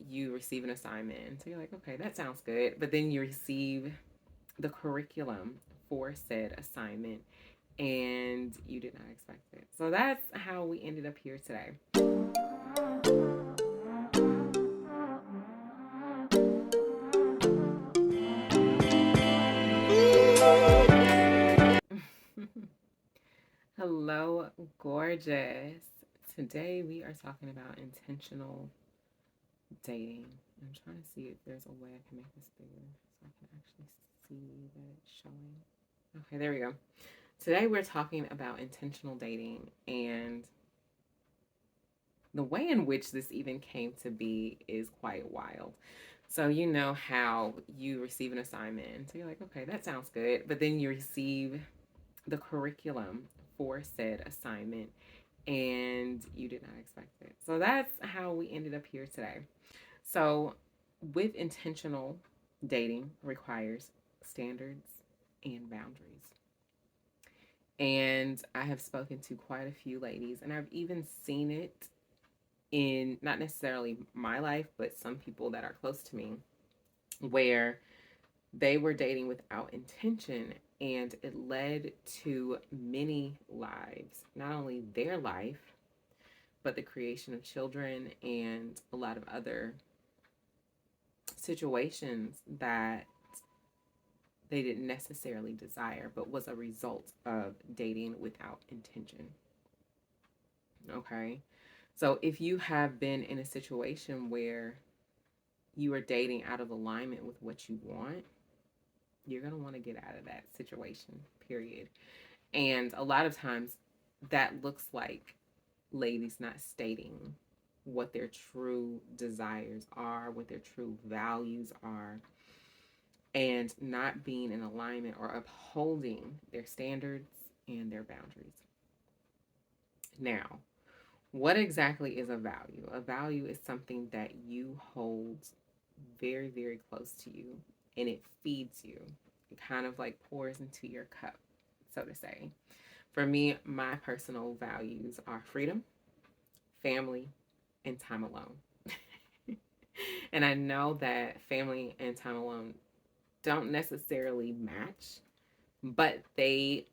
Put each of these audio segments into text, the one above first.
you receive an assignment. So you're like, okay, that sounds good. But then you receive the curriculum for said assignment and you did not expect it. So that's how we ended up here today. Hello, gorgeous. Today we are talking about intentional dating. I'm trying to see if there's a way I can make this bigger so I can actually see that it's showing. Okay, there we go. Today we're talking about intentional dating and the way in which this even came to be is quite wild. So, you know how you receive an assignment. So you're like, okay, that sounds good. But then you receive the curriculum for said assignment and you did not expect it. So that's how we ended up here today. So, with intentional dating requires standards and boundaries. And I have spoken to quite a few ladies, and I've even seen it in not necessarily my life, but some people that are close to me, where they were dating without intention and it led to many lives, not only their life, but the creation of children and a lot of other situations that they didn't necessarily desire, but was a result of dating without intention. Okay. So if you have been in a situation where you are dating out of alignment with what you want, you're going to want to get out of that situation, period. And a lot of times that looks like ladies not stating what their true desires are, what their true values are, and not being in alignment or upholding their standards and their boundaries. Now, what exactly is a value? A value is something that you hold very, very close to you and it feeds you. It kind of like pours into your cup, so to say. For me, my personal values are freedom, family, and time alone. And I know that family and time alone don't necessarily match, but they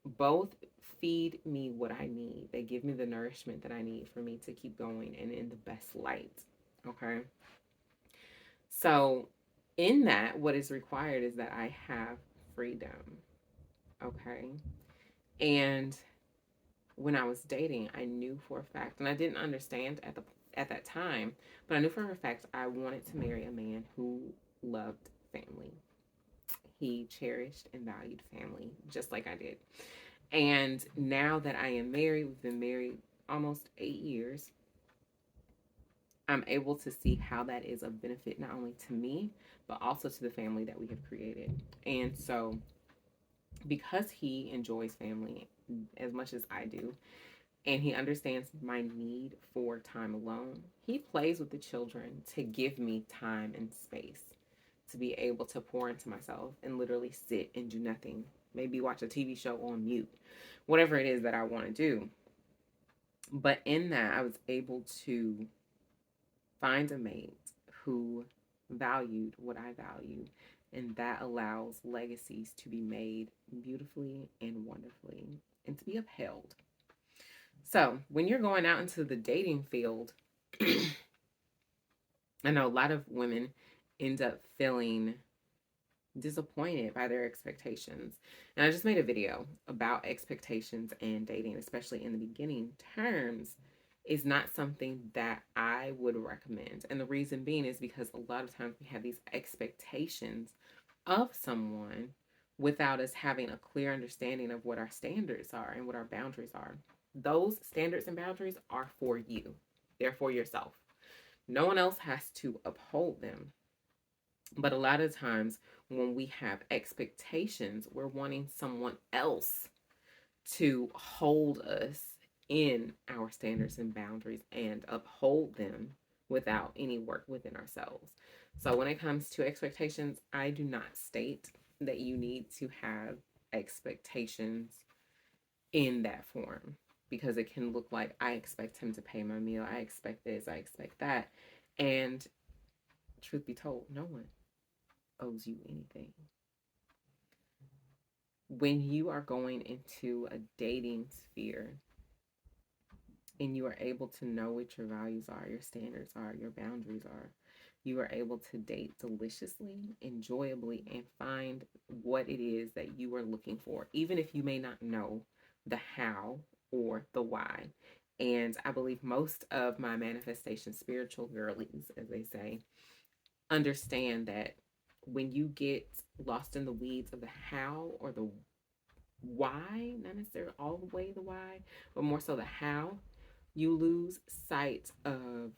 both feed me what I need. They give me the nourishment that I need for me to keep going and in the best light. Okay. So, in that, what is required is that I have freedom. Okay. And when I was dating, I knew for a fact, and I didn't understand at that time, but I knew for a fact I wanted to marry a man who loved family. He cherished and valued family just like I did. And now that I am married, we've been married almost 8 years. I'm able to see how that is of benefit not only to me, but also to the family that we have created. And so, because he enjoys family as much as I do, and he understands my need for time alone, he plays with the children to give me time and space to be able to pour into myself and literally sit and do nothing. Maybe watch a TV show on mute, whatever it is that I want to do. But in that, I was able to find a mate who valued what I value, and that allows legacies to be made beautifully and wonderfully and to be upheld. So, when you're going out into the dating field, I know a lot of women end up feeling disappointed by their expectations. And I just made a video about expectations and dating, especially in the beginning terms, is not something that I would recommend. And the reason being is because a lot of times we have these expectations of someone without us having a clear understanding of what our standards are and what our boundaries are. Those standards and boundaries are for you, they're for yourself. No one else has to uphold them. But a lot of times when we have expectations, we're wanting someone else to hold us in our standards and boundaries and uphold them without any work within ourselves. So when it comes to expectations, I do not state that you need to have expectations in that form because it can look like I expect him to pay my meal, I expect this, I expect that. And truth be told, no one owes you anything. When you are going into a dating sphere and you are able to know what your values are, your standards are, your boundaries are, you are able to date deliciously, enjoyably, and find what it is that you are looking for, even if you may not know the how or the why. And I believe most of my manifestation spiritual girlies, as they say, understand that when you get lost in the weeds of the how or the why, not necessarily all the way the why, but more so the how, you lose sight of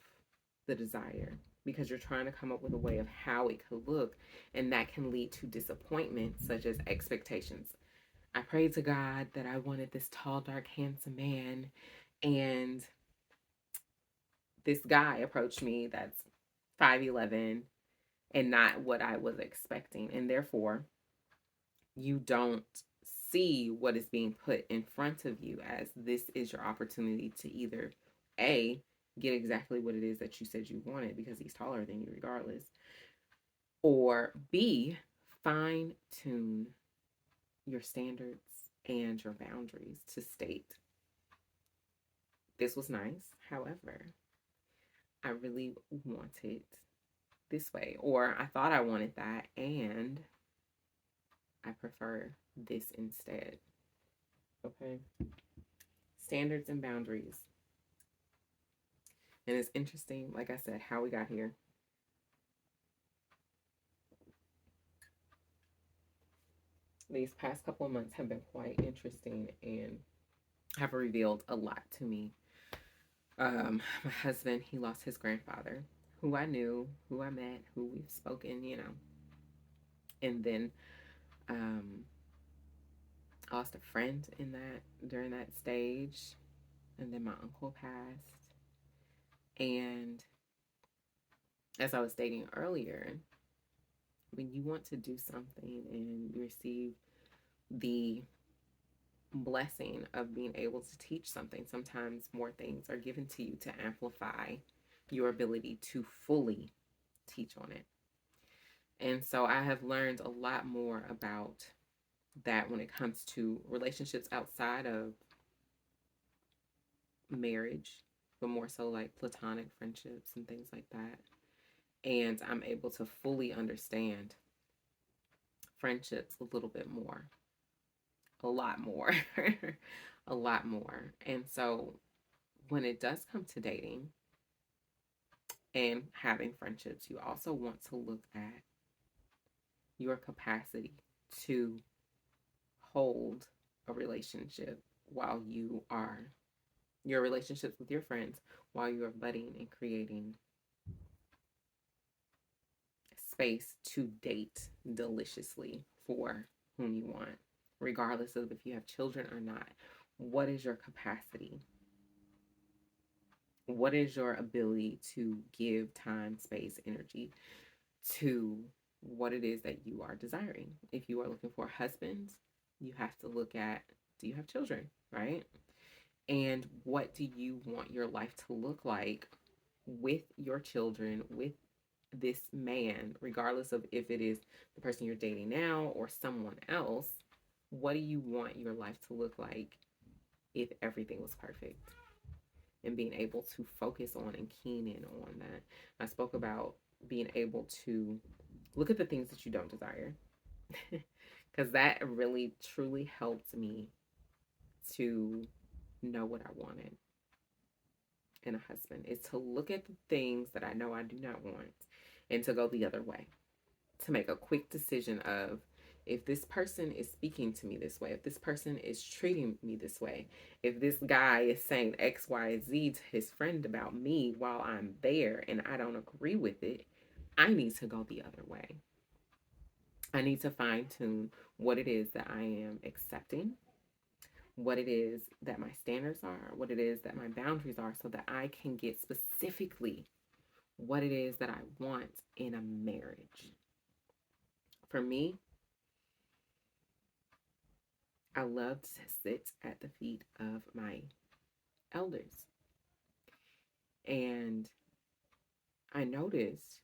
the desire because you're trying to come up with a way of how it could look, and that can lead to disappointment, such as expectations. I prayed to God that I wanted this tall, dark, handsome man, and this guy approached me that's 5'11" and not what I was expecting. And therefore, you don't see what is being put in front of you as this is your opportunity to either A, get exactly what it is that you said you wanted because he's taller than you regardless, or B, fine tune your standards and your boundaries to state, this was nice, however, I really want it this way, or I thought I wanted that and I prefer this instead. Okay. Standards and boundaries. And it's interesting, like I said, how we got here. These past couple of months have been quite interesting and have revealed a lot to me. My husband, he lost his grandfather, who I knew, who I met, who we've spoken, and then I lost a friend in that during that stage, and then my uncle passed. And as I was stating earlier, when you want to do something and you receive the blessing of being able to teach something, sometimes more things are given to you to amplify your ability to fully teach on it. And so I have learned a lot more about that when it comes to relationships outside of marriage, but more so like platonic friendships and things like that. And I'm able to fully understand friendships a little bit more, a lot more, a lot more. And so when it does come to dating and having friendships, you also want to look at your capacity to hold a relationship while you are your relationships with your friends while you are budding and creating space to date deliciously for whom you want, regardless of if you have children or not. What is your capacity? What is your ability to give time, space, energy to what it is that you are desiring? If you are looking for a husband, you have to look at, do you have children, right? And what do you want your life to look like with your children, with this man, regardless of if it is the person you're dating now or someone else? What do you want your life to look like if everything was perfect? And being able to focus on and keen in on that. I spoke about being able to look at the things that you don't desire, because that really truly helped me to know what I wanted in a husband, is to look at the things that I know I do not want and to go the other way, to make a quick decision of, if this person is speaking to me this way, if this person is treating me this way, if this guy is saying X, Y, Z to his friend about me while I'm there and I don't agree with it, I need to go the other way. I need to fine tune what it is that I am accepting, what it is that my standards are, what it is that my boundaries are, so that I can get specifically what it is that I want in a marriage. For me, I love to sit at the feet of my elders. And I noticed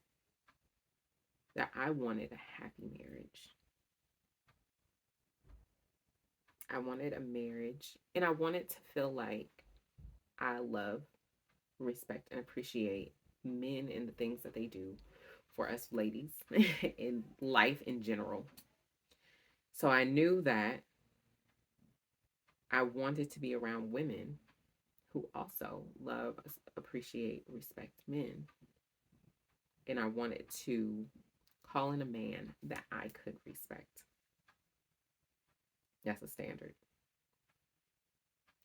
that I wanted a happy marriage. I wanted a marriage, and I wanted to feel like I love, respect, and appreciate men and the things that they do for us ladies in life in general. So I knew that I wanted to be around women who also love, appreciate, respect men. And I wanted to call in a man that I could respect. That's a standard.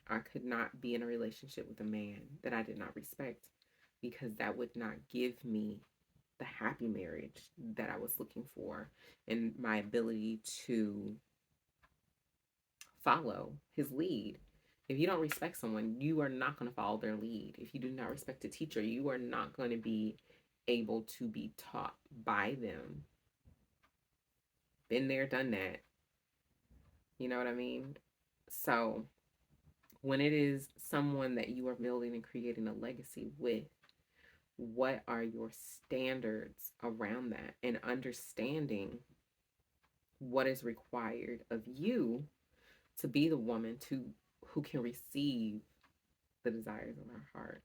I could not be in a relationship with a man that I did not respect, because that would not give me the happy marriage that I was looking for and my ability to follow his lead. If you don't respect someone, you are not going to follow their lead. If you do not respect a teacher, you are not going to be able to be taught by them. Been there, done that. You know what I mean? So, when it is someone that you are building and creating a legacy with, what are your standards around that, and understanding what is required of you to be the woman to who can receive the desires of her heart,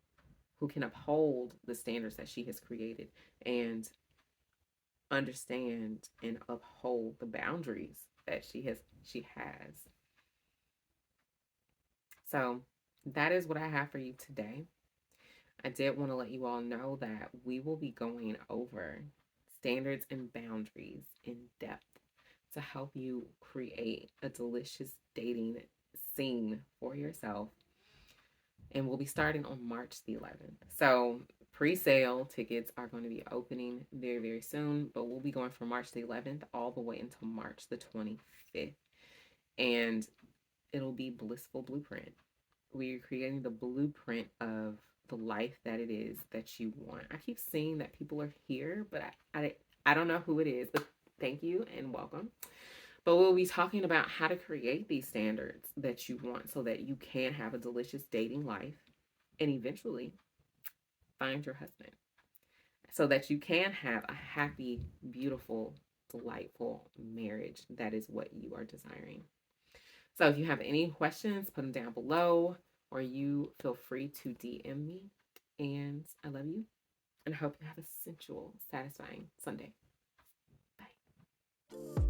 who can uphold the standards that she has created, and understand and uphold the boundaries that she has. So that is what I have for you today. I did want to let you all know that we will be going over standards and boundaries in depth to help you create a delicious dating scene for yourself. And we'll be starting on March the 11th. So pre-sale tickets are going to be opening very, very soon, but we'll be going from March the 11th all the way until March the 25th. And it'll be Blissful Blueprint. We're creating the blueprint of the life that it is that you want. I keep seeing that people are here, but I don't know who it is, but thank you and welcome. But we'll be talking about how to create these standards that you want so that you can have a delicious dating life and eventually find your husband, so that you can have a happy, beautiful, delightful marriage that is what you are desiring. So if you have any questions, put them down below, or you feel free to DM me. And I love you and hope you have a sensual, satisfying Sunday. Bye.